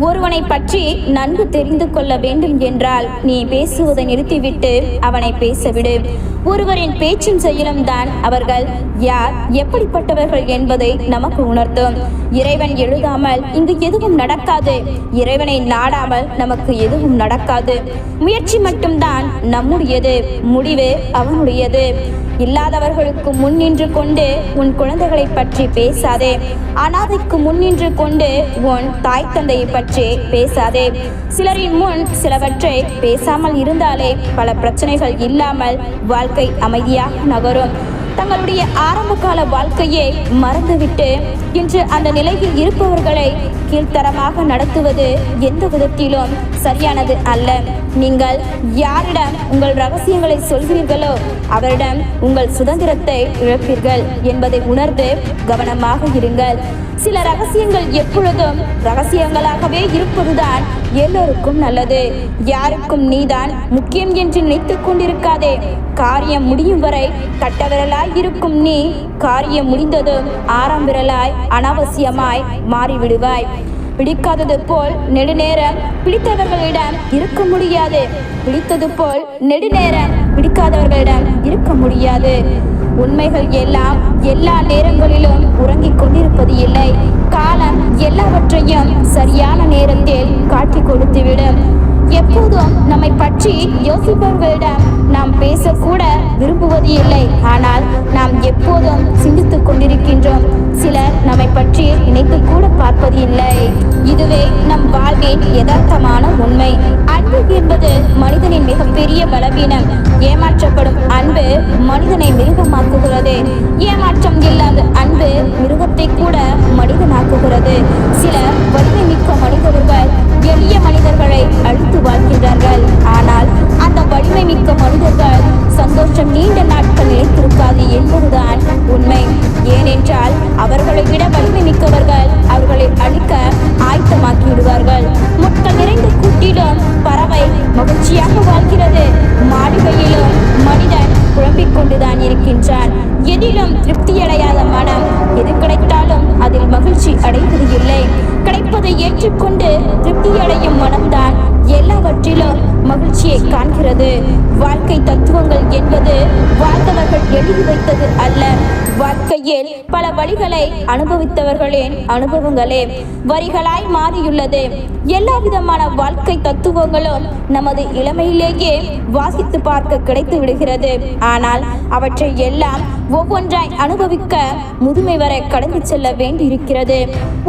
ஒருவனை பற்றி நன்கு தெரிந்து கொள்ள வேண்டும் என்றால் நீ பேசுவதை நிறுத்திவிட்டு அவனை பேசவிடு. ஒருவரின் பேச்சும் செயலும் தான் அவர்கள் யார், எப்படிப்பட்டவர்கள் என்பதை நமக்கு உணர்த்தும். இறைவன் எழுதாமல் இங்கு எதுவும் நடக்காது. இறைவனை நாடாமல் நமக்கு எதுவும் நடக்காது. முயற்சி மட்டும்தான் நம்முடையது, முடிவு அவனுடையது. இல்லாதவர்களுக்கு முன் நின்று கொண்டு உன் குழந்தைகளை பற்றி பேசாதே. அனாதைக்கு முன் நின்று கொண்டு உன் தாய் தந்தையை பற்றி பேசாதே. சிலரின் முன் சிலவற்றை பேசாமல் இருந்தாலே பல பிரச்சனைகள் இல்லாமல் வாழ்க்கை அமைதியாக நகரும். தங்களுடைய ஆரம்பகால வாழ்க்கையை மறந்துவிட்டு இன்று அந்த நிலையில் இருப்பவர்களை கீழ்த்தரமாக நடத்துவது எந்த விதத்திலும் சரியானது அல்ல. நீங்கள் யாரிடம் உங்கள் ரகசியங்களை சொல்கிறீர்களோ அவரிடம் உங்கள் சுதந்திரத்தை இழப்பீர்கள் என்பதை உணர்ந்து கவனமாக இருங்கள். சில ரகசியங்கள் எப்பொழுதும் ரகசியங்களாகவே இருப்பதுதான் எல்லோருக்கும் நல்லது. யாருக்கும் நீதான் முக்கியம் என்று நினைத்துக் கொண்டிருக்காதே. காரியம் முடியும் வரை கட்டவிரலாய் இருக்கும் நீ காரியம் முடிந்ததும் ஆறாம் விரலாய் அனாவசியமாய் மாறிவிடுவாய். பிடிக்காதது போல் நெடுநேரம் பிடித்தவர்களிடம் இருக்க முடியாது. பிடித்தது போல் நெடுநேரம் பிடிக்காதவர்களிடம் இருக்க முடியாது. உண்மைகள் எல்லாம் எல்லா நேரங்களிலும் உறங்கிக் கொண்டிருப்பது இல்லை. காலம் எல்லாவற்றையும் சரியான நேரத்தில் காட்டி கொடுத்துவிடும். எப்போதும் நம்மை பற்றி யோசிப்பவர்களிடம் நாம் பேசக்கூட விரும்புவது இல்லை. ஆனால் நாம் எப்போதும் சிந்தித்துக் கொண்டிருக்கின்றோம். சிலர் நம்மை பற்றி நினைத்து கூட பார்ப்பது இல்லை. இதுவே நம் வாழ்வின் யதார்த்தமான உண்மை. அன்பு என்பது மனிதனின் மிகப்பெரிய பலவீனம். ஏமாற்றப்படும் அன்பு மனிதனை மிருகமாக்குகிறது. ஏமாற்றம் இல்லாத அன்பு மிருகத்தை கூட மனிதனாக்குகிறது. சில வலிமை மிக்க மனிதர்கள் எளிய மனிதர்களை அழித்து வாழ்கின்றார்கள். ஆனால் அந்த வலிமை மிக்க மனிதர்கள் சந்தோஷம் நீண்ட நாட்கள் நிலைத்திருக்காது என்பதுதான் உண்மை. ஏனென்றால் அவர்களை விட வலிமை மிக்கவர்கள் அவர்களை அழிக்க ஆயத்தமாக்கி விடுவார்கள். முட்கள் நிறைந்த கூட்டிலும் பறவை மகிழ்ச்சியாக வாழ்கிறது. மாளிகையிலும் மனிதன் குழம்பிக் கொண்டுதான் இருக்கின்றான். எதிலும் திருப்தியடையாத மனம் எது கிடைத்தாலும் அதில் மகிழ்ச்சி அடைவது இல்லை. கிடைப்பதை ஏற்றுக்கொண்டு திருப்தியடையும் மனம்தான் எல்லாவற்றிலும் மகிழ்ச்சியை காண்கிறது. வாழ்க்கை தத்துவங்கள் என்பது வாழ்ந்தவர்கள் எழுதி வைத்தது அல்ல. வாழ்க்கையில் பல வழிகளை அனுபவித்தவர்களின் அனுபவங்களே வரிகளாய் மாறியுள்ளது. எல்லா விதமான வாழ்க்கை தத்துவங்களும் நமது இளமையிலேயே வாசித்து பார்க்க கிடைத்து விடுகிறது. ஆனால் அவற்றை எல்லாம் ஒவ்வொன்றாய் அனுபவிக்க முதுமை வரை கடந்து செல்ல வேண்டியிருக்கிறது.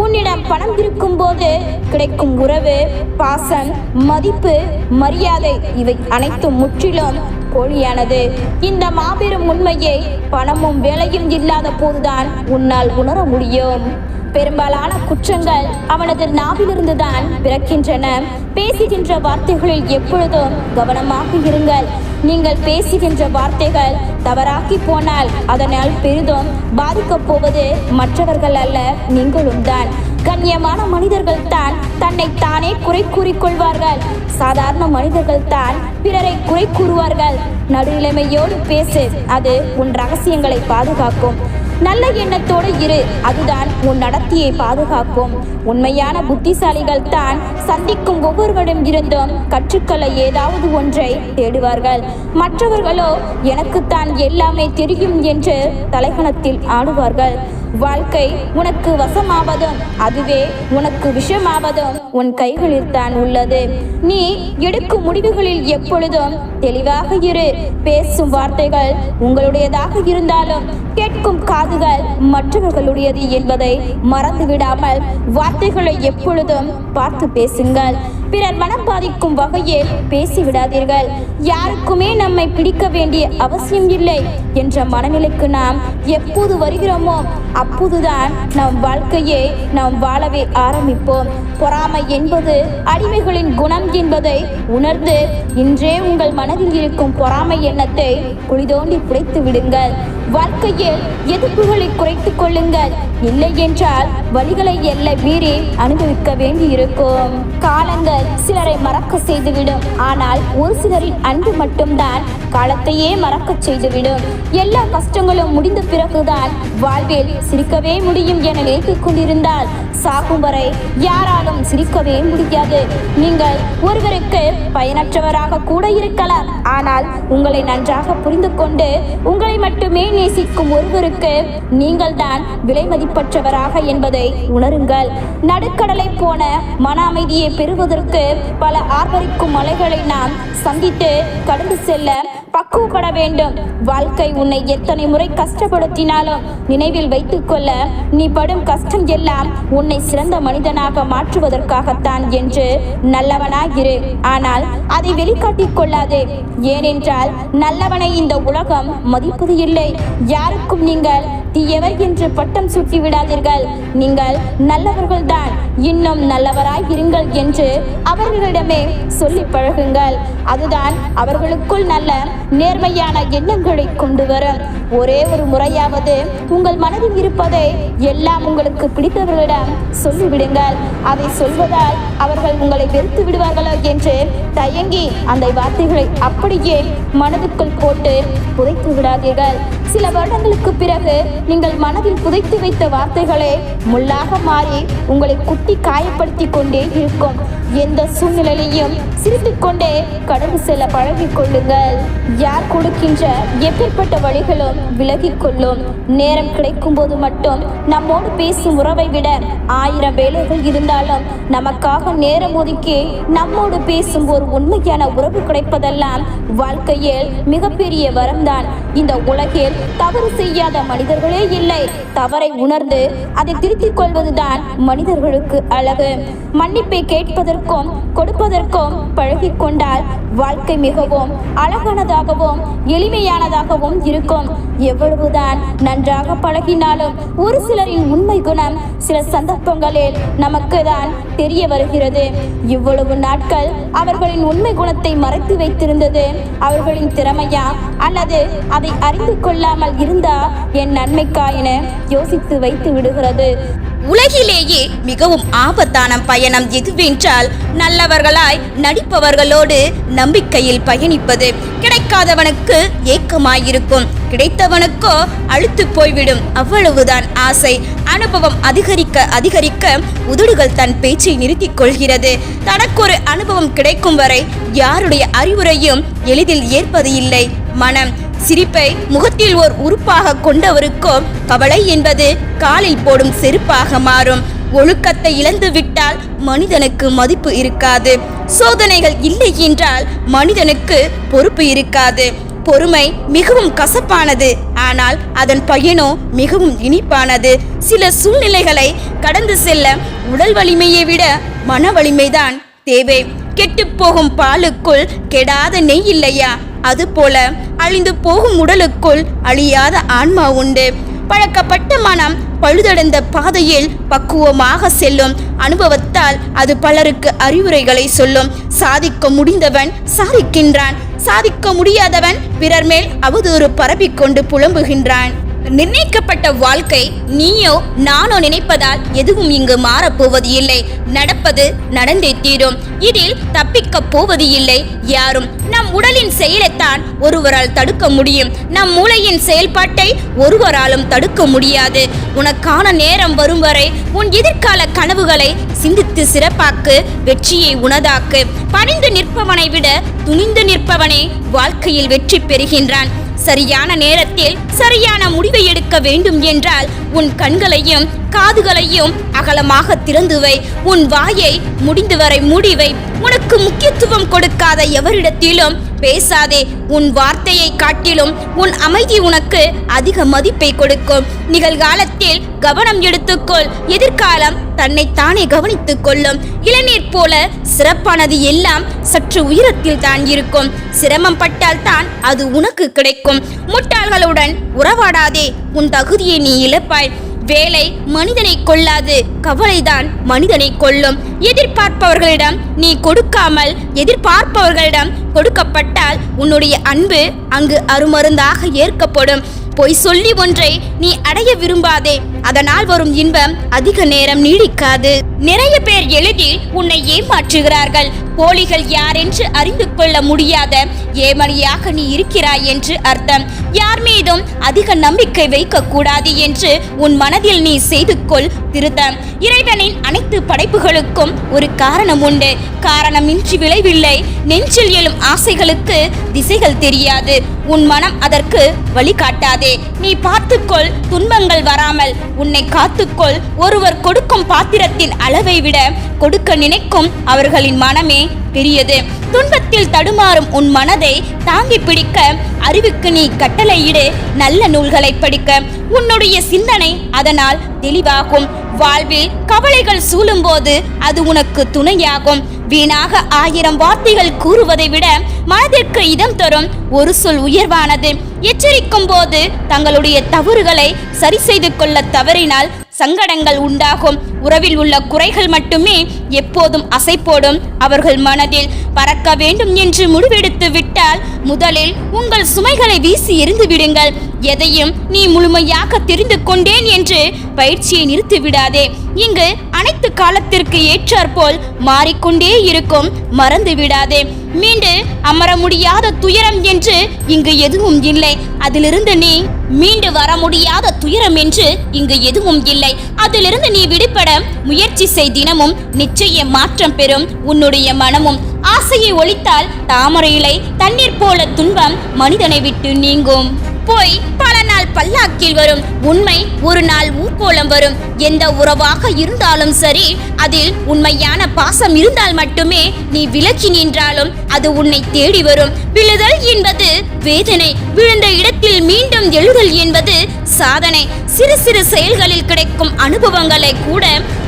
உன்னிடம் பணம் இருக்கும் போது கிடைக்கும் உறவு, பாசம், மதிப்பு, மரியாதை இவை அனைத்தும் முற்றிலும் போலியானது. இந்த மாபெரும் உண்மையை பணமும் வேலையும் இல்லாத போதுதான் உன்னால் உணர முடியும். பெரும்பாலான குற்றங்கள் அவனது நாவிலிருந்துதான் பிறக்கின்றன. பேசுகின்ற வார்த்தைகளில் எப்பொழுதும் கவனமாக இருங்கள். நீங்கள் பேசுகின்ற வார்த்தைகள் தவறாக்கி போனால் அதனால் பெரிதும் பாதிக்கப் போவது மற்றவர்கள் அல்ல, நீங்களும் தான். கண்ணியமான மனிதர்கள் தான் தன்னை தானே குறை கூறிக்கொள்வார்கள். சாதாரண மனிதர்கள் தான் பிறரை குறை கூறுவார்கள். நடுநிலைமையோடு பேசு, அது உன் ரகசியங்களை பாதுகாக்கும். நல்ல எண்ணத்தோடு இரு, அதுதான் உன் நடத்தியை பாதுகாக்கும். உண்மையான புத்திசாலிகள் தான் சந்திக்கும் ஒவ்வொருவரிடம் இருந்தும் கற்றுக்கொள்ள ஏதாவது ஒன்றை தேடுவார்கள். மற்றவர்களோ எனக்குத்தான் எல்லாமே தெரியும் என்று தலைகணத்தில் ஆடுவார்கள். வாழ்க்கை உனக்கு வசமாவதும் அதுவே உனக்கு விஷமாவதும் உன் கைகளில் தான் உள்ளது. நீ எடுக்கும் முடிவுகளில் எப்பொழுதும் தெளிவாக இரு. பேசும் வார்த்தைகள் உங்களுடையதாக இருந்தாலும் கேட்கும் காதுகள் மற்றவர்களுடையது என்பதை மறந்துவிடாமல் வார்த்தைகளை எப்பொழுதும் பார்த்து பேசுங்கள். பிறர் மனம் பாதிக்கும் வகையில் பேசிவிடாதீர்கள். யாருக்குமே நம்மை பிடிக்க வேண்டிய அவசியம் இல்லை என்ற மனநிலைக்கு நாம் எப்போது வருகிறோமோ அப்போதுதான் நம் வாழ்க்கையை நாம் வாழவே ஆரம்பிப்போம். பொறாமை என்பது அடிமைகளின் குணம் என்பதை உணர்ந்து இன்றே உங்கள் மனதில் இருக்கும் பொறாமை எண்ணத்தை குழிதோண்டி புடைத்து விடுங்கள். வாழ்க்கையில் எதிர்ப்புகளை குறைத்துக் கொள்ளுங்கள். இல்லை என்றால் வழிகளை எல்லை மீறி அனுபவிக்க வேண்டியிருக்கும். காலங்கள் சிலரை மறக்க செய்துவிடும். ஆனால் ஒரு சிலரின் அன்பு மட்டும்தான் காலத்தையே மறக்கச் செய்துவிடும். எல்லா கஷ்டங்களும் முடிந்த பிறகுதான் வாழ்வில் சிரிக்கவே முடியும் என நினைத்துக் கொண்டிருந்தால் சாகும் வரை யாராலும் சிரிக்கவே முடியாது. நீங்கள் ஒருவருக்கு பயனற்றவராக கூட இருக்கலாம். ஆனால் உங்களை நன்றாக புரிந்து கொண்டு உங்களை மட்டுமே நேசிக்கும் ஒருவருக்கு நீங்கள் தான் விலை மதிப்பற்றவராக என்பதை உணருங்கள். நடுக்கடலை போன மன அமைதியை பெறுவதற்கு பல ஆர்ப்பரிக்கும் மலைகளை நாம் சந்தித்து கடந்து செல்ல பக்குவப்பட வேண்டும். வாழ்க்கை உன்னை எத்தனை முறை கஷ்டப்படுத்தினாலும் நினைவில் வைத்துக் கொள்ள, நீ படும் கஷ்டம் எல்லாம் உன்னை சிறந்த மனிதனாக மாற்றுவதற்காகத்தான் என்று நல்லவனாகிரு. ஆனால் அதை வெளிக்காட்டிக் கொள்ளாதே. ஏனென்றால் நல்லவனை இந்த உலகம் மதிப்பது இல்லை. யாருக்கும் நீங்கள் தீயவர் என்று பட்டம் சூட்டி விடாதீர்கள். நீங்கள் நல்லவர்கள்தான், இன்னும் நல்லவராய் இருங்கள் என்று அவர்களிடமே சொல்லி பழகுங்கள். அதுதான் அவர்களுக்குள் நல்ல நேர்மையான எண்ணங்களை கொண்டு வரும். ஒரே ஒரு முறையாவது உங்கள் மனதில் இருப்பதை எல்லாம் உங்களுக்கு பிடித்தவர்களிடம் சொல்லிவிடுங்கள். அதை சொல்வதால் அவர்கள் உங்களை வெறுத்து விடுவார்களோ என்று தயங்கி அந்த வார்த்தைகளை அப்படியே மனதுக்குள் போட்டு புதைத்து விடாதீர்கள். சில வருடங்களுக்கு பிறகு நீங்கள் மனதில் புதைத்து வைத்த வார்த்தைகளே முள்ளாக மாறி உங்களை குட்டி காயப்படுத்தி கொண்டே இருக்கும். எந்த சூழ்நிலையிலையும் சிரித்துக் கொண்டே கடந்து செல்ல பழகிக் கொள்ளுங்கள். யார் கொடுக்கின்ற எப்பேற்பட்ட வழிகளும் விலகிக் கொள்ளும். நேரம் கிடைக்கும் போது மட்டும் நம்மோடு பேசும் உறவை விட 1000 வேலைகள் இருந்தாலும் நமக்காக நேரம் ஒதுக்கி நம்மோடு பேசும் ஒரு உண்மையான உறவு கிடைப்பதெல்லாம் வாழ்க்கையில் மிகப்பெரிய வரம்தான். இந்த உலகில் தவறு செய்யாத மனிதர்களே இல்லை. தவறை உணர்ந்து அதை திருத்திக் கொள்வதுதான் மனிதர்களுக்கு அழகு. மன்னிப்பை கேட்பதற்கும் கொடுப்பதற்கும் பழகி கொண்டால் வாழ்க்கை மிகவும் அழகானதாகவும் எளிமையானதாகவும் இருக்கும். எவ்வளவுதான் நன்றாக பழகினாலும் ஒரு சிலரின் உண்மை குணம் சில சந்தர்ப்பங்களில் நமக்கு தான் தெரிய வருகிறது. இவ்வளவு நாட்கள் அவர்களின் உண்மை குணத்தை மறைத்து வைத்திருந்தது அவர்களின் திறமையா அல்லது அதை அறிந்து கொள்ளாமல் இருந்தா என் நன்மைக்கா என யோசித்து வைத்து விடுகிறது. உலகிலேயே மிகவும் ஆபத்தான பயணம் எதுவென்றால் நல்லவர்களாய் நடிப்பவர்களோடு நம்பிக்கையில் பயணிப்பது. கிடைக்காதவனுக்கு ஏக்கமாயிருக்கும், கிடைத்தவனுக்கோ அழுத்து போய்விடும். அவ்வளவுதான் ஆசை. அனுபவம் அதிகரிக்க அதிகரிக்க உதடுகள் தன் பேச்சை நிறுத்திக் கொள்கிறது. தனக்கொரு அனுபவம் கிடைக்கும் வரை யாருடைய அறிவுரையும் எளிதில் ஏற்பது இல்லை. மனம் சிரிப்பை முகத்தில் ஓர் உறுப்பாக கொண்டவருக்கோ கவலை என்பது காலில் போடும் செருப்பாக மாறும். ஒழுக்கத்தை இழந்து விட்டால் மனிதனுக்கு மதிப்பு இருக்காது. சோதனைகள் இல்லை என்றால் மனிதனுக்கு பொறுப்பு இருக்காது. பொறுமை மிகவும் கசப்பானது, ஆனால் அதன் பயனோ மிகவும் இனிப்பானது. சில சூழ்நிலைகளை கடந்து செல்ல உடல் வலிமையை விட மன வலிமைதான் தேவை. கெட்டு போகும் பாலுக்குள் கெடாத நெய் இல்லையா? அதுபோல அழிந்து போகும் உடலுக்குள் அழியாத ஆன்மா உண்டு. பழக்கப்பட்ட மனம் பழுதடைந்த பாதையில் பக்குவமாக செல்லும். அனுபவத்தால் அது பலருக்கு அறிவுரைகளை சொல்லும். சாதிக்க முடிந்தவன் சாதிக்கின்றான், சாதிக்க முடியாதவன் பிறர் மேல் அவதூறு பரப்பிக்கொண்டு புலம்புகின்றான். நிர்ணயிக்கப்பட்ட வாழ்க்கை நீயோ நானோ நினைப்பதால் எதுவும் இங்கு மாறப்போவது இல்லை. நடப்பது நடந்தே தீரும். இதில் தப்பிக்க போவது இல்லை யாரும். நம் உடலின் செயலைத்தான் ஒருவரால் தடுக்க முடியும். நம் மூளையின் செயல்பாட்டை ஒருவராலும் தடுக்க முடியாது. உனக்கான நேரம் வரும் வரை உன் எதிர்கால கனவுகளை சிந்தித்து சிறப்பாக்கு. வெற்றியை உனதாக்கு. பணிந்து நிற்பவனை விட துணிந்து நிற்பவனே வாழ்க்கையில் வெற்றி பெறுகின்றான். சரியான நேரத்தில் சரியான முடிவை எடுக்க வேண்டும் என்றால் உன் கண்களையும் காதுகளையும் அகலமாக திறந்து வை. உன் வாயை முடிந்தவரை மூடிவை. உனக்கு முக்கியத்துவம் கொடுக்காத எவரிடத்திலும் பேசாதே. உன் வார்த்தையை காட்டிலும் உன் அமைதி உனக்கு அதிக மதிப்பை கொடுக்கும். நிகழ்காலத்தில் கவனம் எடுத்துக்கொள். எதிர்காலம் தன்னைத்தானே கவனித்துக் கொள்ளும். இளநீர் போல சிறப்பானது எல்லாம் சற்று உயரத்தில் தான் இருக்கும். சிரமம் பட்டால் தான் அது உனக்கு கிடைக்கும். முட்டாள்களுடன் உறவாடாதே. உன் தகுதியை நீ இழப்பாய். வேலை மனிதனை கொல்லாது, கவலைதான் மனிதனை கொல்லும். எதிர்பார்ப்பவர்களிடம் நீ கொடுக்காமல் எதிர்பார்ப்பவர்களிடம் கொடுக்கப்பட்டால் உன்னுடைய அன்பு அங்கு அருமருந்தாக ஏற்கப்படும். பொய் சொல்லி ஒன்றை நீ அடைய விரும்பாதே. அதனால் வரும் இன்பம் அதிக நேரம் நீடிக்காது. நிறைய பேர் எளிதில் உன்னை ஏமாற்றுகிறார்கள். போலிகள் யார் என்று அறிந்து கொள்ள முடியாத ஏமனியாக நீ இருக்கிறாய் என்று அர்த்தம். யார் மீதும் அதிக நம்பிக்கை வைக்க கூடாது என்று உன் மனதில் நீ செய்து கொள் திருத்தம். இறைவனின் அனைத்து படைப்புகளுக்கும் ஒரு காரணம் உண்டு. காரணமின்றி விளைவில்லை. நெஞ்சில் எழும் ஆசைகளுக்கு திசைகள் தெரியாது. உன் மனம் அதற்கு வழிகாட்டாதே. நீ பார்த்துக்கொள், துன்பங்கள் வராமல் உன்னை காத்துக்கொள். ஒருவர் கொடுக்கும் பாத்திரத்தின் அளவை விட கொடுக்க நினைக்கும் அவர்களின் மனமே பெரியது. துன்பத்தில் தடுமாறும் உன் மனதை தாங்கி பிடிக்க அறிவுக்கு நீ கட்டளையிடு நல்ல நூல்களை படிக்க. உன்னுடைய சிந்தனை அதனால் தெளிவாகும். வாழ்வில் கவலைகள் சூழும் போது அது உனக்கு துணையாகும். வீணாக 1000 வார்த்தைகள் கூறுவதை விட மனதிற்கு இதம் தரும் ஒரு சொல் உயர்வானது. எச்சரிக்கும் போது தங்களுடைய தவறுகளை சரி செய்து கொள்ள தவறினால் சங்கடங்கள் உண்டாகும். உறவில் உள்ள குறைகள் மட்டுமே எப்போதும் அசைப்போடும் அவர்கள் மனதில். பறக்க வேண்டும் என்று முடிவெடுத்து விட்டால் முதலில் உங்கள் சுமைகளை வீசி எறிந்து விடுங்கள். எதையும் நீ முழுமையாக தெரிந்து கொண்டேன் என்று பயிற்சியை நிறுத்திவிடாதே. இங்கு அனைத்து காலத்திற்கு ஏற்றாற்போல் மாறிக்கொண்டே இருக்கும். மறந்து விடாதே. மீண்டு அமர முடியாத துயரம் என்று இங்கு எதுவும் இல்லை. அதிலிருந்து நீ மீண்டு வர முடியாத துயரம் என்று இங்கு எதுவும் இல்லை. அதிலிருந்து நீ விடுபட முயற்சி செய். தினமும் நிச்சய மாற்றம் பெறும் உன்னுடைய மனமும். ஆசையை ஒழித்தால் தாமரை இலை தண்ணீர் போல துன்பம் மனிதனை விட்டு நீங்கும். போய் பல நாள் பல்லாக்கில் வரும். உண்மை ஒரு நாள் ஊர்கோலம் வரும். எந்த உறவாக இருந்தாலும் சரி, அதில் உண்மையான பாசம் இருந்தால் மட்டுமே நீ விலக்கி நின்றாலும் அது உன்னை தேடி வரும். விழுதல் என்பது வேதனை, விழுந்த இடத்தில் மீண்டும் எழுதல் என்பது சாதனை. சிறு சிறு செயல்களில் கிடைக்கும் அனுபவங்களை கூட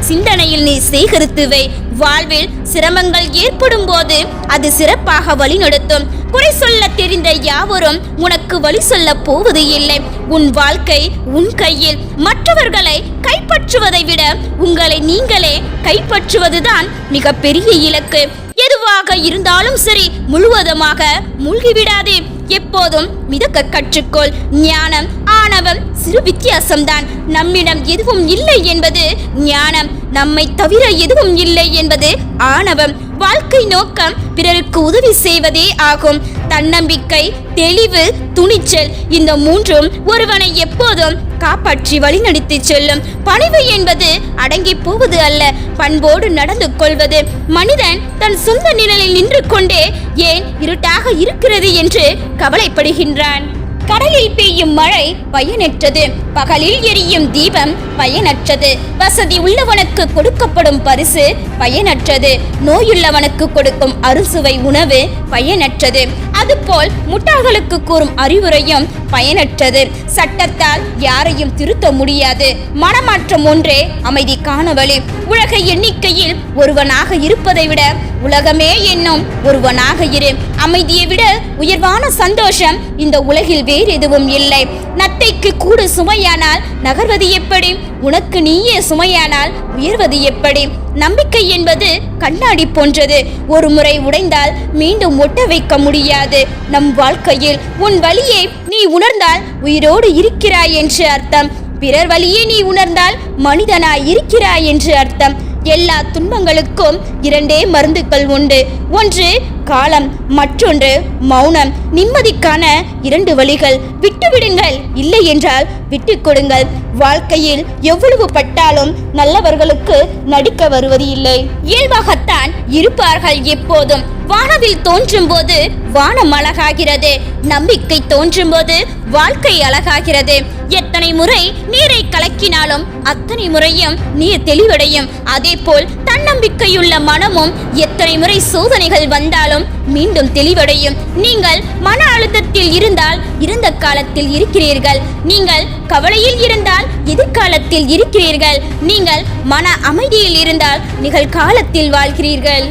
சிந்தனையில் நீ சேகரித்து வை. வாழ்வில் சிரமங்கள் ஏற்படும் போது அது சிறப்பாக வழிநடத்தும். குறை சொல்ல தெரிந்த யாவரும் உனக்கு வழி சொல்ல போவது இல்லை. உன் வாழ்க்கை உன் கையில். மற்றவர்களை கைப்பற்றுவதை விட உங்களை நீங்களே கைப்பற்றுவதுதான் மிக பெரிய இலக்கு. எதுவாக இருந்தாலும் சரி, முழுவதுமாக மூழ்கிவிடாதே. எப்போதும் மிதக்க கற்றுக்கொள். ஞானம் ஆணவம் சிறு வித்தியாசம்தான். நம்மிடம் எதுவும் இல்லை என்பது ஞானம், நம்மை தவிர எதுவும் இல்லை என்பது ஆணவம். வாழ்க்கை நோக்கம் பிறருக்கு உதவி செய்வதே ஆகும். தன்னம்பிக்கை, தெளிவு, துணிச்சல், இந்த மூன்றும் ஒருவனை எப்போதும் காப்பாற்றி வழிநடத்தி செல்லும். பணிவு என்பது அடங்கி போவது அல்ல, பண்போடு நடந்து கொள்வது. மனிதன் தன் சொந்த நிழலில் நின்று கொண்டே ஏன் இருட்டாக இருக்கிறது என்று கவலைப்படுகின்றான். கடலில் பெய்யும் மழை பயனற்றது. பகலில் எரியும் தீபம் பயனற்றது. வசதி உள்ளவனுக்கு கொடுக்கப்படும் பரிசு பயனற்றது. நோயுள்ளவனுக்கு கொடுக்கும் அறுசுவை உணவு பயனற்றது. அதுபோல் முட்டாள்களுக்கு கூறும் அறிவுரையும் பயனற்றது. சட்டத்தால் யாரையும் திருத்த முடியாது. மனமாற்றம் ஒன்றே அமைதிக்கான வழி. உலக எண்ணிக்கையில் ஒருவனாக இருப்பதை விட உலகமே என்னும் ஒருவனாக இரு. அமைதியை விட உயர்வான சந்தோஷம் இந்த உலகில் வேறு எதுவும் இல்லை. நத்தைக்கு கூடு சுமையானால் நகர்வது எப்படி? உனக்கு நீயே சுமையானால் உயர்வது எப்படி? நம்பிக்கை என்பது கண்ணாடி போன்றது. ஒரு முறை உடைந்தால் மீண்டும் ஒட்ட வைக்க முடியாது. நம் வாழ்க்கையில் உன் வலியை நீ உணர்ந்தால் உயிரோடு இருக்கிறாய் என்று அர்த்தம். பிறர் வலியை நீ உணர்ந்தால் மனிதனாய் இருக்கிறாய் என்று அர்த்தம். எல்லா துன்பங்களுக்கும் 2 மருந்துகள் உண்டு. ஒன்று காலம், மற்றொன்று மௌனம். நிம்மதிக்கான 2 வழிகள். விட்டுவிடுங்கள், இல்லை என்றால் விட்டு கொடுங்கள். வாழ்க்கையில் எவ்வளவு பட்டாலும் நல்லவர்களுக்கு நடிக்க வருவது இல்லை. இயல்பாகத்தான் இருப்பார்கள் எப்போதும். வானவில் தோன்றும் போது வானம் அழகாகிறது. நம்பிக்கை தோன்றும் போது வாழ்க்கை அழகாகிறது. எத்தனை முறை நீரை கலக்கினாலும் அத்தனை முறையும் நீர் தெளிவடையும். அதேபோல் தன்னம்பிக்கையுள்ள மனமும் எத்தனை முறை சோதனைகள் வந்தாலும் மீண்டும் தெளிவடையும். நீங்கள் மன அழுத்தத்தில் இருந்தால் இறந்த காலத்தில் இருக்கிறீர்கள். நீங்கள் கவலையில் இருந்தால் எதிர்காலத்தில் இருக்கிறீர்கள். நீங்கள் மன அமைதியில் இருந்தால் நிகழ்காலத்தில் வாழ்கிறீர்கள்.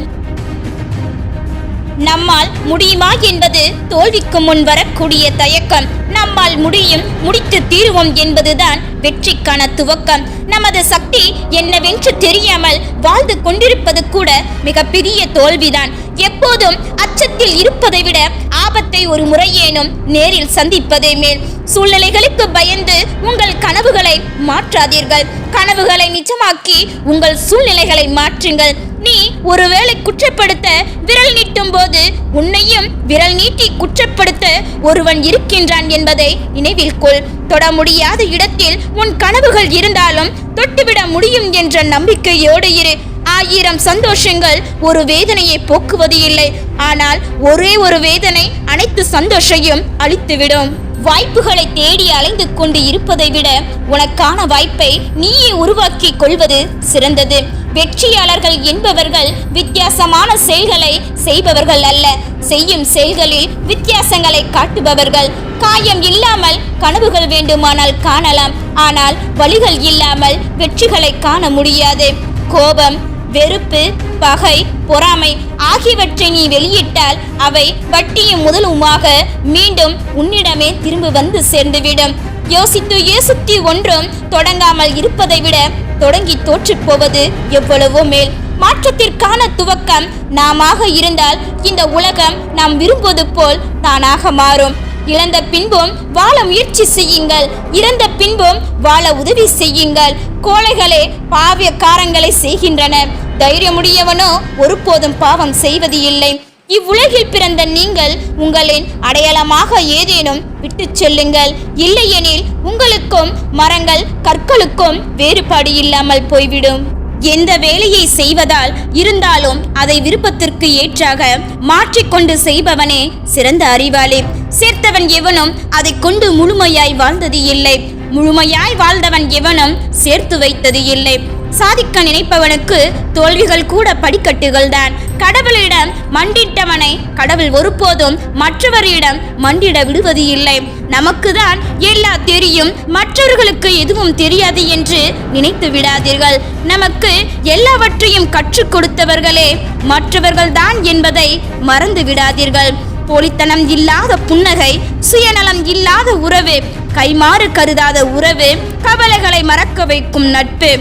நம்மால் முடியுமா என்பது தோல்விக்கு முன் வரக்கூடிய தயக்கம். நம்மால் முடியும், முடித்து தீர்வோம் என்பதுதான் வெற்றிக்கான துவக்கம். நமது சக்தி என்னவென்று தெரியாமல் வாழ்ந்து கொண்டிருப்பது கூட மிகப்பெரிய தோல்விதான். எப்போதும் அச்சத்தில் இருப்பதை விட ஆபத்தை ஒரு முறையேனும் நேரில் சந்திப்பதே மேல். சூழ்நிலைகளுக்கு பயந்து உங்கள் கனவுகளை மாற்றாதீர்கள். கனவுகளை நிஜமாக்கி உங்கள் சூழ்நிலைகளை மாற்றுங்கள். நீ ஒருவேளை குற்றப்படுத்த விரல் நீட்டும் போது உன்னையும் விரல் நீட்டி குற்றப்படுத்த ஒருவன் இருக்கின்றான் என்பதை நினைவில் கொள். தொட முடியாத இடத்தில் உன் கனவுகள் இருந்தாலும் தொட்டுவிட முடியும் என்ற நம்பிக்கையோடு இரு. 1000 சந்தோஷங்கள் ஒரு வேதனையை போக்குவது இல்லை, ஆனால் ஒரே ஒரு வேதனை அனைத்து சந்தோஷையும் அழித்துவிடும். வாய்ப்புகளை தேடி அலைந்து கொண்டு இருப்பதை விட உனக்கான வாய்ப்பை நீயே உருவாக்கி கொள்வது சிறந்தது. வெற்றியாளர்கள் என்பவர்கள் வித்தியாசமான செயல்களை செய்பவர்கள் அல்ல, செய்யும் செயல்களில் வித்தியாசங்களை காட்டுபவர்கள். காயம் இல்லாமல் கனவுகள் வேண்டுமானால் காணலாம், ஆனால் வலிகள் இல்லாமல் வெற்றிகளை காண முடியாது. கோபம், வெறுப்பு, பகை, பொறாமை ஆகியவற்றை நீ வெளியிட்டால் அவை வட்டியும் முதலுமாக மீண்டும் உன்னிடமே திரும்ப வந்து சேர்ந்துவிடும். யோசித்து ஒன்றும் தொடங்காமல் இருப்பதை விட தொடங்கி தோற்று போவது எவ்வளவோ மேல். மாற்றத்திற்கான துவக்கம் நாமாக இருந்தால் இந்த உலகம் நாம் விரும்புவது போல் தானாக மாறும். இழந்த பின்பும் வாழ முயற்சி செய்யுங்கள், இறந்த பின்பும் வாழ உதவி செய்யுங்கள். கோழைகளே பாவக்காரங்களை செய்கின்றனர், தைரியமுடையவனோ ஒருபோதும் பாவம் செய்வது இல்லை. இவ்வுலகில் பிறந்த நீங்கள் உங்களின் அடையாளமாக ஏதேனும் விட்டு செல்லுங்கள். இல்லையெனில் உங்களுக்கும் மரங்கள் கற்களுக்கும் வேறுபாடு இல்லாமல் போய்விடும். எந்த வேலையை செய்வதால் இருந்தாலும் அதை விருப்பத்திற்கு ஏற்றாக மாற்றிக்கொண்டு செய்பவனே சிறந்த அறிவாளி. சேர்த்தவன் எவனும் அதை கொண்டு முழுமையாய் வாழ்ந்தது இல்லை, முழுமையாய் வாழ்ந்தவன் எவனும் சேர்த்து வைத்தது இல்லை. சாதிக்க நினைப்பவனுக்கு தோல்விகள் கூட படிக்கட்டுகள் தான். கடவுளிடம் மண்டிட்டவனை கடவுள் ஒருபோதும் மற்றவரிடம் மண்டிட விடுவது இல்லை. நமக்கு தான் எல்லாம் தெரியும், மற்றவர்களுக்கு எதுவும் தெரியாது என்று நினைத்து விடாதீர்கள். நமக்கு எல்லாவற்றையும் கற்றுக் கொடுத்தவர்களே மற்றவர்கள் தான் என்பதை மறந்து விடாதீர்கள். போலித்தனம் இல்லாத புன்னகை, சுயநலம் இல்லாத உறவு, கைமாறு கருதாத உறவு, கவலைகளை மறக்க வைக்கும் நட்பு,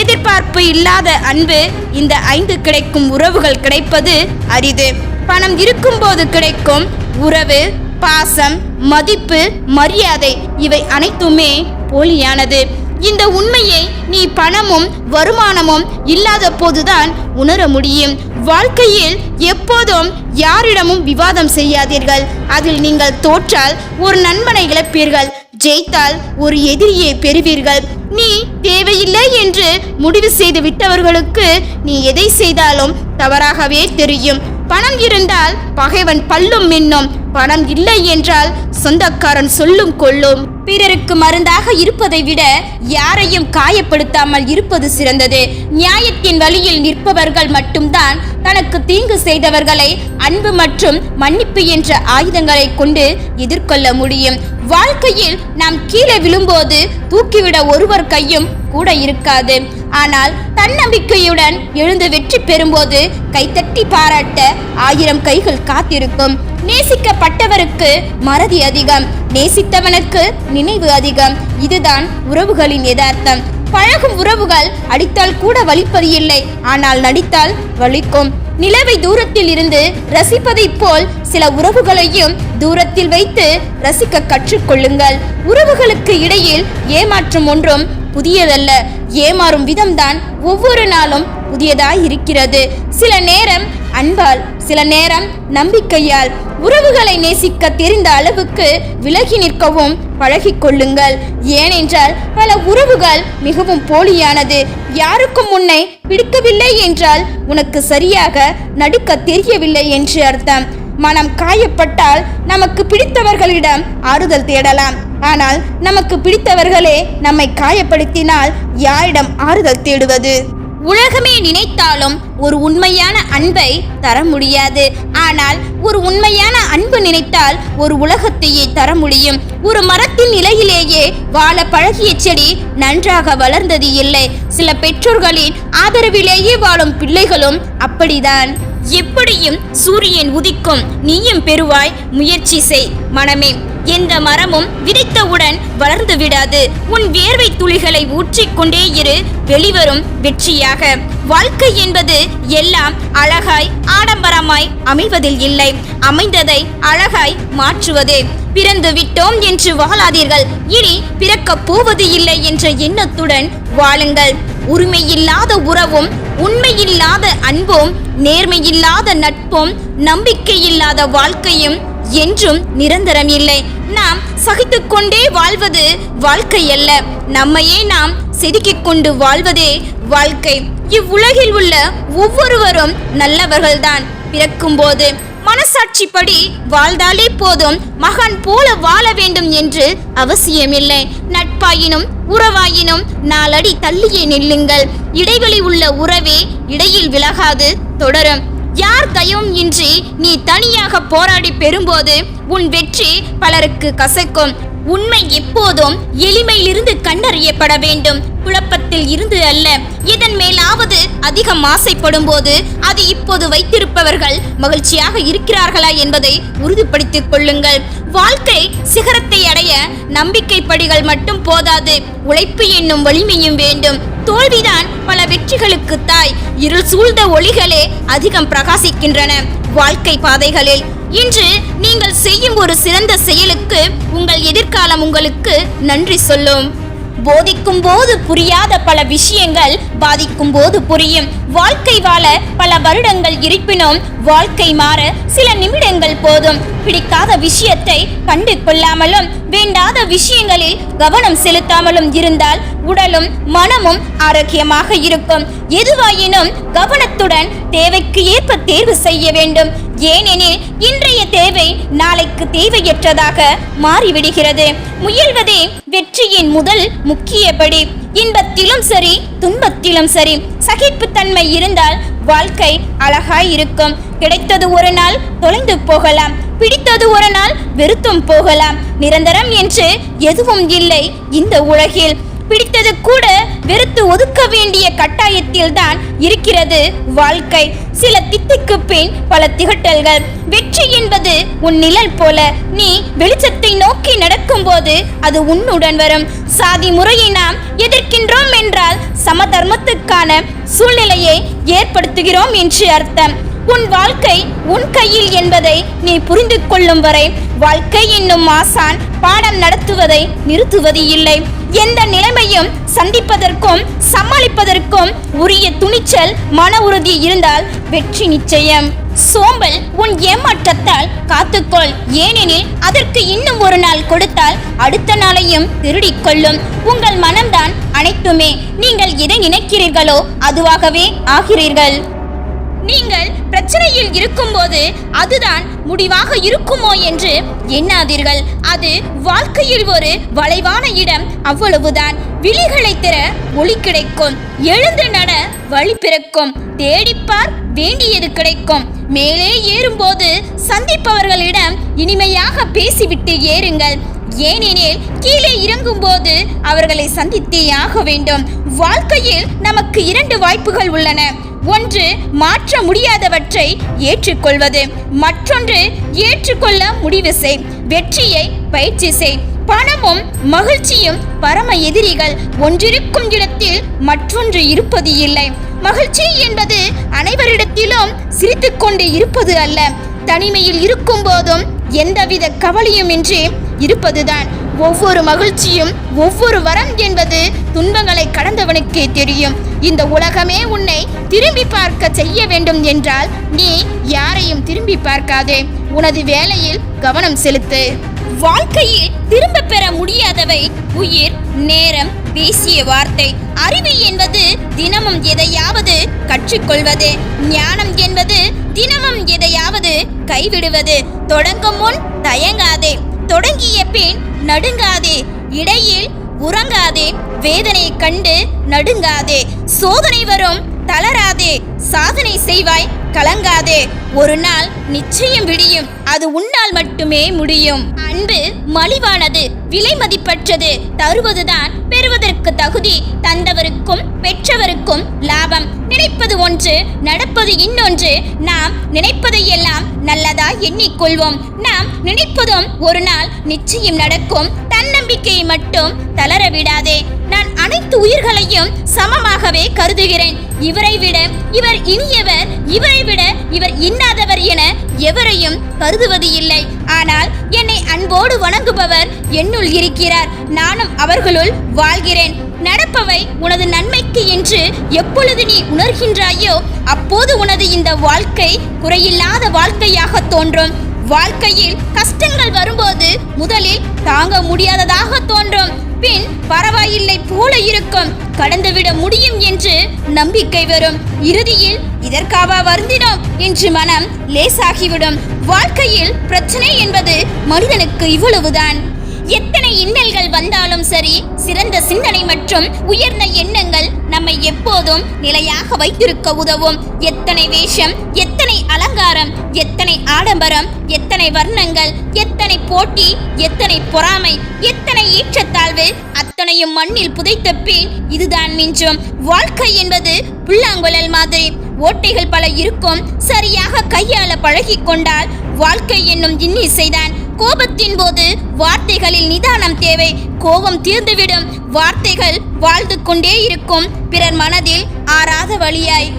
எதிர்பார்ப்பு இல்லாத அன்பு, இந்த 5 கிடைக்கும் உறவுகள் கிடைப்பது அரிது. பணம் இருக்கும்போது கிடைக்கும் உறவு, பாசம், மதிப்பு, மரியாதை இவை அனைத்துமே போலியானது. இந்த உண்மையை நீ பணமும் வருமானமும் இல்லாத போதுதான் உணர முடியும். வாழ்க்கையில் எப்போதும் யாரிடமும் விவாதம் செய்யாதீர்கள். அதில் நீங்கள் தோற்றால் ஒரு நண்பனை இழப்பீர்கள், ஜெயித்தால் ஒரு எதிரியை பெறுவீர்கள். நீ தேவையில்லை என்று முடிவு செய்து விட்டவர்களுக்கு நீ எதை செய்தாலும் தவறாகவே தெரியும். பணம் இருந்தால் பகைவன் பல்லும் மின்னும், பணம் இல்லை என்றால் சொந்தக்காரன் சொல்லும் கொள்ளும். பிறருக்கு மருந்தாக இருப்பதை விட யாரையும் காயப்படுத்தாமல் இருப்பது சிறந்தது. நியாயத்தின் வழியில் நிற்பவர்கள் மட்டும்தான் தனக்கு தீங்கு செய்தவர்களை அன்பு மற்றும் மன்னிப்பு என்ற ஆயுதங்களை கொண்டு எதிர்கொள்ள முடியும். வாழ்க்கையில் நாம் கீழே விழும்போது தூக்கிவிட ஒருவர் கையும் கூட இருக்காது, ஆனால் தன்னம்பிக்கையுடன் எழுந்து வெற்றி பெறும்போது கைத்தட்டி பாராட்ட 1000 கைகள் காத்திருக்கும். நேசிக்கப்பட்டவருக்கு மறதி அதிகம், நேசித்தவனுக்கு நினைவு அதிகம். இதுதான் உறவுகளின் யதார்த்தம். பழகும் உறவுகள் அடித்தால் கூட வலிப்பது இல்லை, ஆனால் நடித்தால் வலிக்கும். நிலவை தூரத்தில் இருந்து ரசிப்பதைப் போல் சில உறவுகளையும் தூரத்தில் வைத்து ரசிக்க கற்றுக்கொள்ளுங்கள். உறவுகளுக்கு இடையில் ஏமாற்றம் ஒன்றும் புதியதல்ல, ஏமாறும் விதம்தான் ஒவ்வொரு நாளும் புதியதாய் இருக்கிறது. சில நேரம் அன்பால், சில நேரம் நம்பிக்கையால். உறவுகளை நேசிக்க தெரிந்த அளவுக்கு விலகி நிற்கவும் பழகிக் கொள்ளுங்கள். ஏனென்றால் பல உறவுகள் மிகவும் போலியானது. யாருக்கும் உன்னை பிடிக்கவில்லை என்றால் உனக்கு சரியாக நடிக்க தெரியவில்லை என்று அர்த்தம். மனம் காயப்பட்டால் நமக்கு பிடித்தவர்களிடம் ஆறுதல் தேடலாம், ஆனால் நமக்கு பிடித்தவர்களே நம்மை காயப்படுத்தினால் யாரிடம் ஆறுதல் தேடுவது? உலகமே நினைத்தாலும் ஒரு உண்மையான அன்பை தர முடியாது, ஆனால் ஒரு உண்மையான அன்பு நினைத்தால் ஒரு உலகத்தையே தர முடியும். ஒரு மரத்தின் இலையிலேயே வாழ பழகிய செடி நன்றாக வளர்ந்தது இல்லை. சில பெற்றோர்களின் ஆதரவிலேயே வாழும் பிள்ளைகளும் அப்படிதான். எப்படியும் சூரியன் உதிக்கும், நீயும் பெறுவாய், முயற்சி செய் மனமே. எந்த மரமும் விதைத்தவுடன் வளர்ந்து விடாது. உன் வேர்வை துளிகளை ஊற்றிக்கொண்டே இரு, வெளிவரும் வெற்றியாக. வாழ்க்கை என்பது எல்லாம் அழகாய் ஆடம்பரமாய் அமைவதில் இல்லை, அமைந்ததை அழகாய் மாற்றுவதே. பிறந்து விட்டோம் என்று வாழாதீர்கள், இனி பிறக்கப் போவது இல்லை என்ற எண்ணத்துடன் வாழுங்கள். உரிமையில்லாத உறவும், உண்மையில்லாத அன்பும், நேர்மையில்லாத நட்பும், நம்பிக்கையில்லாத வாழ்க்கையும் என்றும் நிரந்தரம் இல்லை. நாம் சகித்துக்கொண்டே வாழ்வது வாழ்க்கை அல்ல, நம்மையே நாம் செதுக்கிக் கொண்டு வாழ்வதே வாழ்க்கை. இவ்வுலகில் உள்ள ஒவ்வொருவரும் நல்லவர்கள்தான். பிறக்கும்போது மனசாட்சிப்படி வாழ்ந்தாலே போதும். மகான் போல வாழ வேண்டும் என்று அவசியமில்லை. நட்பாயினும் உறவாயினும் நாலடி தள்ளியே நில்லுங்கள். இடைவெளி உள்ள உறவே இடையில் விலகாது தொடரும். யார் தயவும் இன்றி நீ தனியாக போராடி பெறும்போது உன் வெற்றி பலருக்கு கசக்கும். உண்மை எப்போதும் எளிமையிலிருந்து கண்டறியப்பட வேண்டும், குழப்பத்தில் இருந்து அல்ல. இதன் மேலாவது அதிகம் ஆசைப்படும் போது அது இப்போது வைத்திருப்பவர்கள் மகிழ்ச்சியாக இருக்கிறார்களா என்பதை உறுதிப்படுத்திக் கொள்ளுங்கள். வாழ்க்கை சிகரத்தை அடைய நம்பிக்கை படிகள் மட்டும் போதாது, உழைப்பு என்னும் வலிமையும் வேண்டும். தோல்விதான் பல வெற்றிகளுக்கு தாய். இருள் சூழ்ந்த ஒளிகளே அதிகம் பிரகாசிக்கின்றன வாழ்க்கை பாதைகளில். இன்று நீங்கள் செய்யும் ஒரு சிறந்த செயலுக்கு உங்கள் எதிர்காலம் உங்களுக்கு நன்றி சொல்லும். போதிக்கும் போது புரியாத பல விஷயங்கள் பாதிக்கும் போது புரியும். வாழ்க்கை வாழ பல வருடங்கள் இருப்பினும் வாழ்க்கை மாற சில நிமிடங்கள் போதும். பிடிக்காத விஷயத்தை கண்டு கொள்ளாமலும் வேண்டாத விஷயங்களில் கவனம் செலுத்தாமலும் இருந்தால் உடலும் மனமும் ஆரோக்கியமாக இருக்கும். எதுவாயினும் கவனத்துடன் தேவைக்கு ஏற்ப தேர்வு செய்ய வேண்டும். ஏனெனில் இன்றைய தேவை நாளைக்கு தேவையற்றதாக மாறிவிடுகிறது. முயல்வதே வெற்றியின் முதல் முக்கியப்படி. இன்பத்திலும் சரி துன்பத்திலும் சரி சகிப்புத்தன்மை இருந்தால் வாழ்க்கை அழகாய் இருக்கும். கிடைத்தது ஒரு நாள் தொலைந்து போகலாம், பிடித்தது ஒரு நாள் வெறுத்தும் போகலாம். நிரந்தரம் என்று எதுவும் இல்லை இந்த உலகில். பிடித்தது கூட வெறுத்து ஒதுக்க வேண்டிய கட்டாயத்தில் தான் இருக்கிறது வாழ்க்கை. சில தித்திக்கு பின் பல திகட்டல்கள். வெற்றி என்பது உன் நிழல் போல. நீ வெளிச்சத்தை நோக்கி நடக்கும் போது அது உன்னுடன் வரும். சாதி முறையை நாம் எதிர்க்கின்றோம் என்றால் சமதர்மத்துக்கான சூழ்நிலையை ஏற்படுத்துகிறோம் என்று அர்த்தம். உன் வாழ்க்கை உன் கையில் என்பதை நீ புரிந்து கொள்ளும் வரை வாழ்க்கை என்னும் ஆசான் பாடம் நடத்துவதை நிறுத்துவது இல்லை. எந்த நிலைமையும் சந்திப்பதற்கும் சமாளிப்பதற்கும் உரிய துணிச்சல் மன உறுதி இருந்தால் வெற்றி நிச்சயம். சோம்பல் உன் ஏமாற்றத்தால் காத்துக்கொள், ஏனெனில் அதற்கு இன்னும் ஒரு நாள் கொடுத்தால் அடுத்த நாளையும் திருடிக் கொள்ளும். உங்கள் மனம்தான் அனைத்துமே. நீங்கள் எதை நினைக்கிறீர்களோ அதுவாகவே ஆகிறீர்கள். நீங்கள் பிரச்சனையில் இருக்கும்போது அதுதான் முடிவாக இருக்குமோ என்று எண்ணாதீர்கள். அது வாழ்க்கையில் ஒரு வளைவான இடம், அவ்வளவுதான். விழிகளை திற ஒளி கிடைக்கும், எழுந்து நட வழி பிறக்கும், தேடிப்பார் வேண்டியது கிடைக்கும். மேலே ஏறும்போது சந்திப்பவர்களிடம் இனிமையாக பேசிவிட்டு ஏறுங்கள். ஏனெனில் கீழே இறங்கும் போது அவர்களை சந்தித்தே ஆக வேண்டும். வாழ்க்கையில் நமக்கு 2 வாய்ப்புகள் உள்ளன. ஒன்று மாற்ற முடியாதவற்றை ஏற்றுக்கொள்வது, மற்றொன்று ஏற்றுக்கொள்ள முடிவு செய். வெற்றியை பயிற்சி செய். பணமும் மகிழ்ச்சியும் பரம எதிரிகள். ஒன்றிருக்கும் இடத்தில் மற்றொன்று இருப்பது இல்லை. மகிழ்ச்சி என்பது அனைவரிடத்திலும் சிரித்துக்கொண்டு இருப்பது அல்ல, தனிமையில் இருக்கும் போதும் எந்தவித கவலையுமின்றி இருப்பதுதான். ஒவ்வொரு மகிழ்ச்சியும் ஒவ்வொரு வரம் என்பது துன்பங்களை கடந்தவனுக்கே தெரியும். இந்த உலகமே உன்னை திரும்பி பார்க்க செய்ய வேண்டும் என்றால் நீ யாரையும் திரும்பி பார்க்காதே, உனது வேலையில் கவனம் செலுத்து. வாழ்க்கையில் திரும்ப பெற முடியாதவை உயிர், நேரம், பேசிய வார்த்தை. அறிவு என்பது தினமும் எதையாவது கற்றுக்கொள்வது. ஞானம் என்பது தினமும் எதையாவது கைவிடுவது. தொடங்கும் முன் தயங்காதே, தொடங்கிய பின் நடுங்காதே, இடையில் உறங்காதே, வேதனை கண்டு நடுங்காதே. சோதனை வரும் தளராதே, சாதனை செய்வாய் கலங்காதே. ஒரு நாள் நிச்சயம் விடியும், அது உன்னால் மட்டுமே முடியும். அன்பு மலிவானது, விலை மதிப்பற்றது. தருவதுதான் பெறுவதற்கு தகுதி. தந்தவருக்கும் பெற்றவருக்கும் லாபம். நினைப்பது ஒன்று, நடப்பது இன்னொன்று. நாம் நினைப்பதையெல்லாம் நல்லதா எண்ணிக்கொள்வோம். நாம் நினைப்பதும் ஒரு நாள் நிச்சயம் நடக்கும். தன்னம்பிக்கையை மட்டும் தளர விடாதே. நான் அனைத்து உயிர்களையும் சமமாகவே கருதுகிறேன். இவரை விட இவர் இனியவர், இவரை விட இவர் இன்னாதவர் என எவரையும் கருதுவது இல்லை. ஆனால் என்னை அன்போடு வணங்குபவர் என்னுள் இருக்கிறார். நானும் அவர்களுள் வாழ்கிறேன். நடப்பவை உனது நன்மைக்கு என்று எப்பொழுது நீ உணர்கின்றாயோ அப்போது உனது இந்த வாழ்க்கை குறையில்லாத வாழ்க்கையாக தோன்றும். வாழ்க்கையில் கஷ்டங்கள் வரும்போது முதலில் தாங்க முடியாததாக தோன்றும். பின் பரவாயில்லை போல இருக்கும், கடந்துவிட முடியும் என்று நம்பிக்கை வரும். இறுதியில் இதற்காக வருந்தினோம் என்று மனம் லேசாகிவிடும். வாழ்க்கையில் பிரச்சனை என்பது மனிதனுக்கு இவ்வளவுதான். எத்தனை இன்னல்கள் வந்தாலும் சரி, சிறந்த சிந்தனை மற்றும் உயர்ந்த எண்ணங்கள் நம்மை எப்போதும் நிலையாக வைத்திருக்க உதவும். எத்தனை வேஷம், எத்தனை அலங்காரம், எத்தனை ஆடம்பரம், எத்தனை வர்ணங்கள், எத்தனை போட்டி, எத்தனை பொறாமை, எத்தனை ஏற்றத்தாழ்வு, அத்தனையும் மண்ணில் புதைத்த பின் இதுதான் மிஞ்சும். வாழ்க்கை என்பது புல்லாங்குழல் மாதிரி. ஓட்டைகள் பல இருக்கும். சரியாக கையாள பழகி கொண்டால் வாழ்க்கை என்னும் இன்னிசைதான். கோபத்தின் போது வார்த்தைகளில் நிதானம் தேவை. கோபம் தீர்ந்துவிடும். வார்த்தைகள் வாழ்ந்து கொண்டே இருக்கும், பிறர் மனதில் ஆறாத வழியாய்.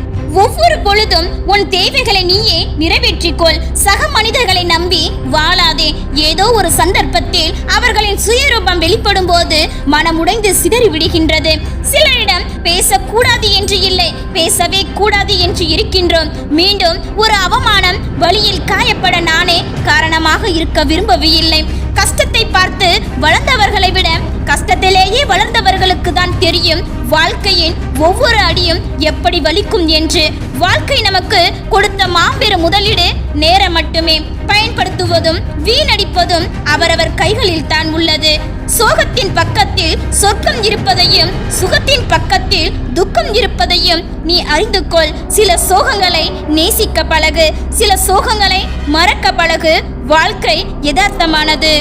ஒவ்வொரு பொழுதும் உன் தேவைகளை நீயே நிறைவேற்றிக்கொள். சக மனிதர்களை நம்பி வாழாதே. ஏதோ ஒரு சந்தர்ப்பத்தில் அவர்களின் சுயரூபம் வெளிப்படும் போது மனமுடைந்து சிதறி விடுகின்றது. சிலரிடம் பேசக்கூடாது என்று இல்லை, பேசவே கூடாது என்று இருக்கின்றோம். மீண்டும் ஒரு அவமானம், வழியில் காயப்பட நானே காரணமாக இருக்க விரும்பவில்லை. கஷ்டத்தை பார்த்து வளர்ந்தவர்களை விட கஷ்டத்திலேயே வளர்ந்தவர்களுக்கு தான் தெரியும் வாழ்க்கையின் ஒவ்வொரு அடியும் எப்படி வலிக்கும் என்று. வாழ்க்கை நமக்கு கொடுத்த மாபெரும் முதலீடு நேரம் மட்டுமே. பயன்படுத்துவதும் வீணடிப்பதும் அவரவர் கைகளில் தான் உள்ளது. சோகத்தின் பக்கத்தில் சொர்க்கம் இருப்பதையும் சுகத்தின் பக்கத்தில் துக்கம் இருப்பதையும் நீ அறிந்து கொள். சில சோகங்களை நேசிக்க பழகு, சில சோகங்களை மறக்க பழகு. வாழ்க்கை யதார்த்தமானது.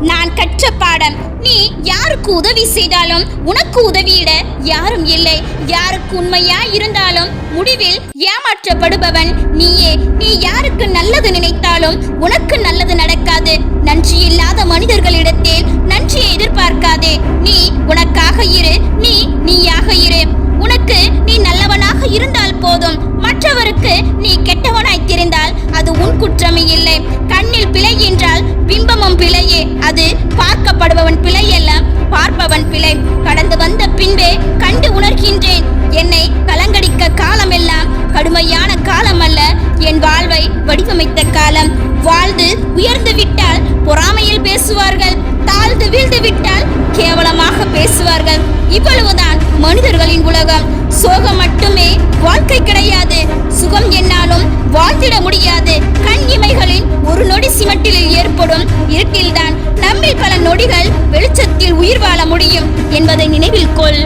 நான் கற்ற பாடம், நீ யாருக்கு உதவி செய்தாலும் உனக்கு உதவியிட யாரும் இல்லை. யாருக்கு உண்மையா இருந்தாலும் முடிவில் ஏமாற்றப்படுபவன் நீயே. நீ யாருக்கு நல்லது நினைத்தாலும் உனக்கு நல்லது நடக்காது. நன்றி இல்லாத மனிதர்களிடத்தில் நன்றியை எதிர்பார்க்காதே. நீ உனக்காக இரு, நீ நீயாக இரு. உனக்கு நீ நல்லவனாக இருந்தால் போதும். மற்றவருக்கு நீ கெட்டவனாய் தெரிந்தால் அது உன் குற்றமே இல்லை. கண்ணில் பிழை என்றால் பிம்பமும் பிழையே. அது பார்க்கப்படுபவன் பிழை அல்ல, பார்ப்பவன் பிழை. கடந்து வந்த பின்பே கண்டு உணர்கின்றேன். என்னை கலங்கடிக்க காலமெல்லாம் கடுமையான காலம் அல்ல, என் வாழ்வை வடிவமைத்த காலம். வாழ்ந்து உயர்ந்து விட்டால் பொறாமையில் பேசுவார்கள், தாழ்ந்து வீழ்ந்து விட்டால் கேவலமாக பேசுவார்கள். இவ்வளவுதான் மனிதர்களின் உலகம். சோகம் மட்டுமே வாழ்க்கை கிடையாது. சுகம் என்னாலும் வாழ்ந்திட முடியாது. கண் இமைகளின் ஒரு நொடி சிமட்டில் ஏற்படும் இருட்டில்தான் நம்மில் பல நொடிகள் வெளிச்சத்தில் உயிர் வாழ முடியும் என்பதை நினைவில் கொள்.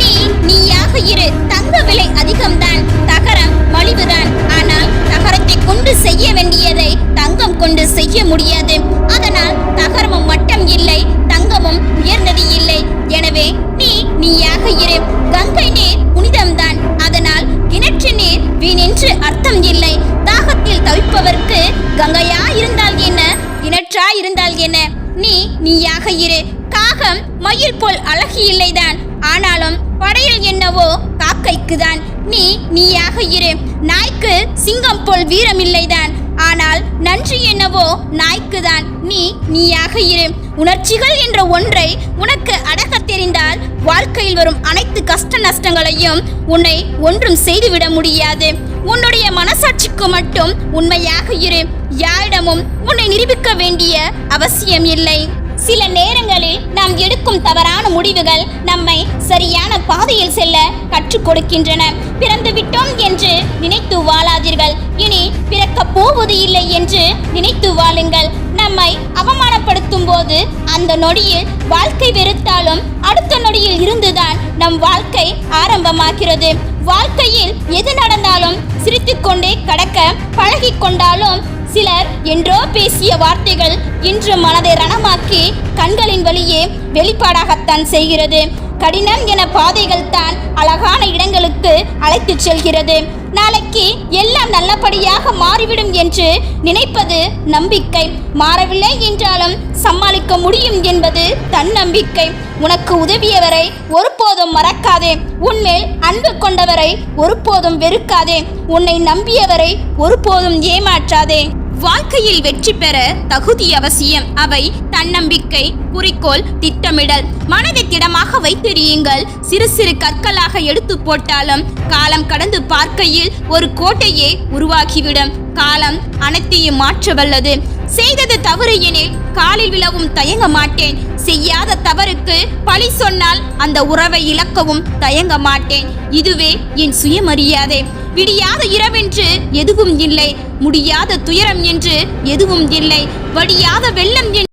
நீ நீயாக இரு. தங்க விலை அதிகம்தான், தகரம் மலிவுதான். ஆனால் தகரத்தை கொண்டு செய்ய வேண்டியதை தங்கம் கொண்டு செய்ய முடியாது. அதனால் தகரமும் மட்டம் இல்லை, தங்கமும் உயர்ந்தது இல்லை. எனவே நீ நீயாக இரு. கங்கை நீர் புனிதம்தான், அதனால் கிணற்று நீர் வீணென்று அர்த்தம் இல்லை. தாகத்தில் தவிப்பவர்க்கு கங்கையா இருந்தால் என்ன, கிணற்றா இருந்தால் என்ன? நீ நீயாக இரு. காகம் மயில் போல் அழகு இல்லைதான், ஆனாலும் படையில் என்னவோ காக்கைக்குதான். நீ நீயாக இரு. நாய்க்கு சிங்கம் போல் வீரம் இல்லைதான், ஆனால் நன்றி என்னவோ நாய்க்குதான். நீ நீயாக இரு. உணர்ச்சிகள் என்ற ஒன்றை உனக்கு அடக்க தெரிந்தால் வாழ்க்கையில் வரும் அனைத்து கஷ்ட நஷ்டங்களையும் உன்னை ஒன்றும் செய்துவிட முடியாது. உன்னுடைய மனசாட்சிக்கு மட்டும் உண்மையாக இரு. யாரிடமும் உன்னை நிரூபிக்க வேண்டிய அவசியம் இல்லை. சில நேரங்களில் நாம் எடுக்கும் தவறான முடிவுகள் நம்மை சரியான பாதையில் செல்ல கற்றுக் கொடுக்கின்றன. பிறந்து விட்டோம் என்று நினைத்து வாழாதீர்கள். இனி பிறக்க போவது இல்லை என்று நினைத்து வாழுங்கள். நம்மை அவமானப்படுத்தும் போது அந்த நொடியில் வாழ்க்கை வெறுத்தாலும் அடுத்த நொடியில் இருந்துதான் நம் வாழ்க்கை ஆரம்பமாகிறது. வாழ்க்கையில் எது நடந்தாலும் சிரித்துக்கொண்டே கடக்க பழகி கொண்டாலும் சிலர் என்றோ பேசிய வார்த்தைகள் இன்று மனதை ரணமாக்கி கண்களின் வழியே வெளிப்பாடாகத்தான் செய்கிறது. கடினம் என பாதைகள் தான் அழகான இடங்களுக்கு அழைத்துச் செல்கிறது. நாளைக்கு எல்லாம் நல்லபடியாக மாறிவிடும் என்று நினைப்பது நம்பிக்கை. மாறவில்லை என்றாலும் சமாளிக்க முடியும் என்பது தன்னம்பிக்கை. உனக்கு உதவியவரை ஒருபோதும் மறக்காதே. உன்மேல் அன்பு கொண்டவரை ஒருபோதும் வெறுக்காதே. உன்னை நம்பியவரை ஒருபோதும் ஏமாற்றாதே. வாழ்க்கையில் வெற்றி பெற தகுதி அவசியம். அவை தன்னம்பிக்கை, குறிக்கோள், திட்டமிடல். மனதை திடமாக வைத்திரியுங்கள். சிறு சிறு கற்களாக எடுத்து போட்டாலும் காலம் கடந்து பார்க்கையில் ஒரு கோட்டையே உருவாகிவிடும். காலம் அனைத்தையும் மாற்ற வல்லது. செய்தது தவறு எனில் காலில் விழவும் தயங்க மாட்டேன். செய்யாத தவறுக்கு பழி சொன்னால் அந்த உறவை இழக்கவும் தயங்க மாட்டேன். இதுவே என் சுயமரியாதை. விடியாத இரவென்று எதுவும் இல்லை. முடியாத துயரம் என்று எதுவும் இல்லை. வடியாத வெள்ளம்